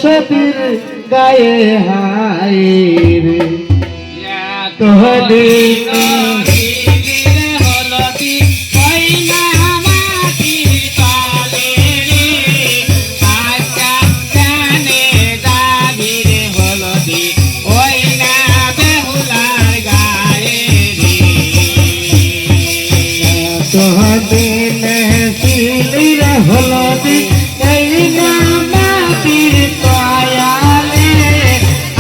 সতীর গায়ে হায় রে তোহলে হলদি এই নামাতির কয়ালে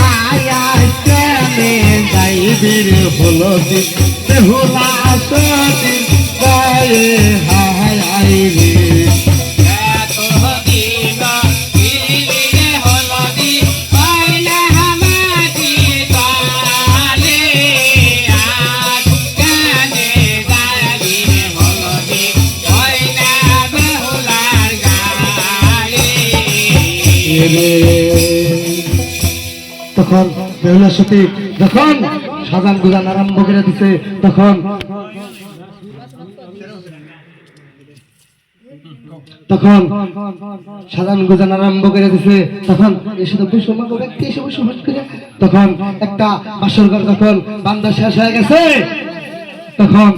আয়াসনে যাইবির হলদি বেহুলা সদি গায়ে হায় রে তখন বেহুলা সতী যখন সাজান গুজান আরম্ভ করে দিছে তখন সাজান গুজান আরম্ভ করে দিছে তখন ব্যক্তি এসে বসবাস করে তখন একটা বাসর ঘর যখন বান্ধা শেষ হয়ে গেছে তখন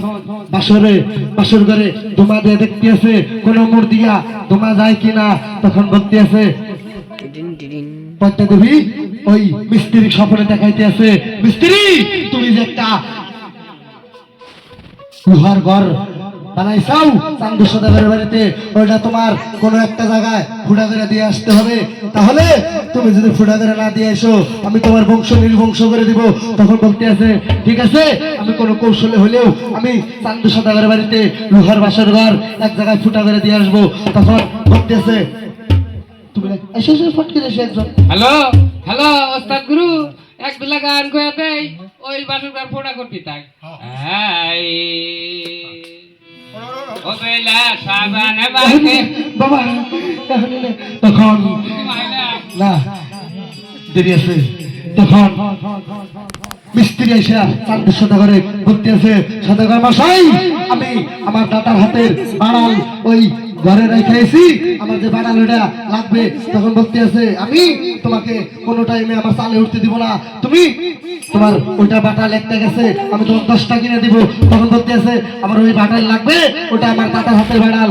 বাসর ঘরে ধোঁয়া দিয়ে দেখতে আছে কোন মোড় দিয়া ধোঁয়া যায় কিনা তখন বলতে আছে পদ্মা দেবী ওই মিস্ত্রি স্বপ্নে দেখাইতে আছে মিস্ত্রি তুমি যে একটা লোহার ঘর বানাইছাও চান্দু সদাগরের বাড়িতে ওইটা তোমার কোন একটা জায়গায় ফুটা করে দিয়ে আসতে হবে তাহলে তুমি যদি ফুটা করে না দিয়ে এসো আমি তোমার বংশ নির্বংশ করে দিব তখন বলতে আছে ঠিক আছে আমি কোনো কৌশলে হলেও আমি চান্দু সদাগরের বাড়িতে লোহার বাসর ঘর এক জায়গায় ফুটা করে দিয়ে আসবো তখন বলতে আছে হ্যালো হ্যালো ওস্তাদ গুরু এক দুলা গান কয়ে দেই ওই বাসুর গান ফোড়া করবি তাই ও বেলা সাবান বাকে বাবা তখন না দেরি আছে তখন মিস্ত্রি এসে চাঁদের সদাগরে ঘুরতে আছে সদাগর মশাই আমি আমার দাদার হাতের বাড়াল ওই ঘরে রেখেছি আমার যে বাড়াল ওটা লাগবে তখন বলতে আছে আমি তোমাকে কোনো টাইমে আমার চালে উঠতে দিব না তুমি তোমার ওইটা বাটাল একটা গেছে আমি তোমার 10টা কিনে দিব তখন বলতে আছে আমার ওই বাটাল লাগবে ওটা আমার দাদার হাতের বাড়াল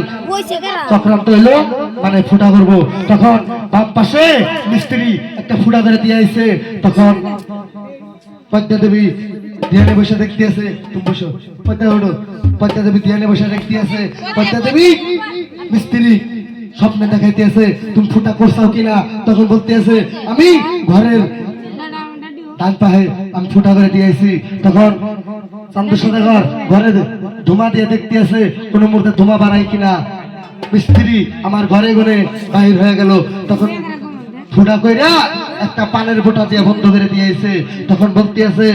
চক্রান্ত হইলো মানে ফুটা করব তখন বাম পাশে মিস্ত্রি একটা ফুটা করে দিয়ে আইছে তখন পদ্মা দেবী ধ্যানে বসে দেখতে আছে তুমি বসো পদ্মা ওঠো পদ্মা দেবী ধ্যানে বসে দেখতে আছে পদ্মা দেবী মিস্ত্রি স্বপ্নে দেখাইতে আছে তুমি ফুটা করছাও কিনা তখন বলতে আছে আমি ঘরের ডান পাহে আমি ফুটা করে দিয়েছি তখন চান্দু সদাগর ঘরে ধোঁয়া দিয়ে দেখতে আছে কোন মুহূর্তে ধোঁয়া বাড়াই কিনা মিস্ত্রি আমার ঘরে ঘরে বাহির হয়ে গেল তখন ফুটা কইরা একটা পানের ফোঁটা দিয়ে বন্ধ করে দিয়েছে তখন বলতে আছে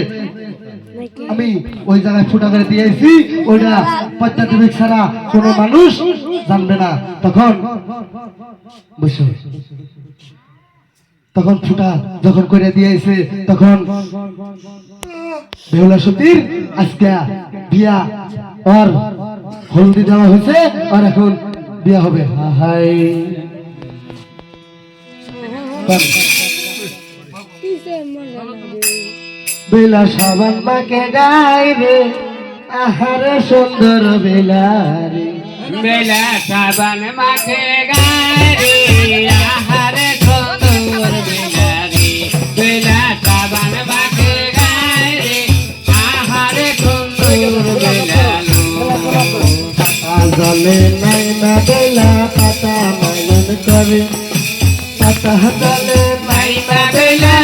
আমি ওই জায়গায় ফুটা করে দিয়েছি ওইটা পদ্মা দেবী ছাড়া কোনো মানুষ জানবে না তখন বুঝছো তখন ফুটা যখন করে দিয়েছে তখন বেহুলা সতীর আজকে বিয়া আর হলদি দেওয়া হয়েছে আর এখন বিয়া হবে হাই বেলা সাবান মাকে গায় রে আহারে সুন্দর বেলা রে বেলা সাবান মাকে গায় রে আহারে সুন্দর বেলা রে বেলা সাবান মাকে গায় রে আহারে সুন্দর বেলা জলে নাই না বেলা পাতা মাইলন করে পাতা জলে নাই না বেলা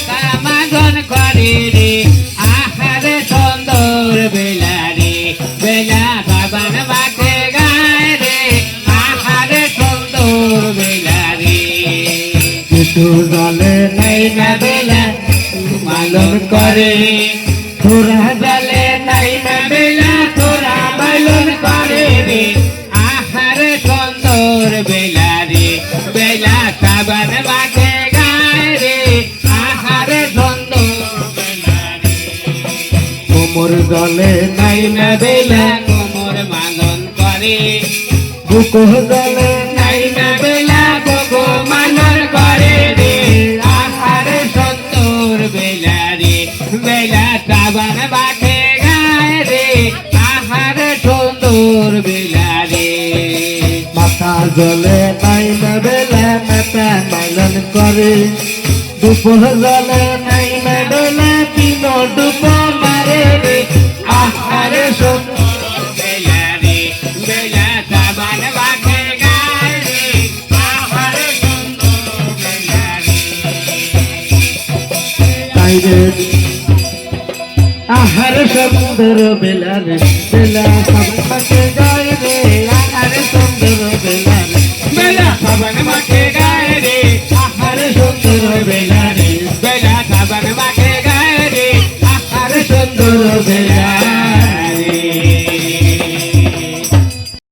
কামাগন করে রে আহারে সুন্দর বেলা রে বেলা সাবান মাকে গায় রে আহারে সুন্দর বেলা রে কিছু জলে নাই না বেলা মাইলন করে তোরা জলে নাই না বেলা তোরা মাইলন করে রে আহারে সুন্দর বেলা রে বেলা সাবান মাকে গায় রে আহারে সুন্দর বেলা রে কোমর জলে নাই না বেলা কোমর মাগন করে বুক জলে নাই না বেলা গো মানন করে রে জলে নাই না বেলা মাতা মাইলন করে দুপুর জলে নাই না বেলা তিন ডুব মারে রে আহারে সুন্দর বেলা রে বেলা সাবান বাকে গায় রে আহারে সুন্দর বেলা রে তাই রে আহারে সুন্দর বেলা রে বেলা সাবান মাকে গায় রে আহারে সুন্দর বেলা রে বেলা সাবান বাকে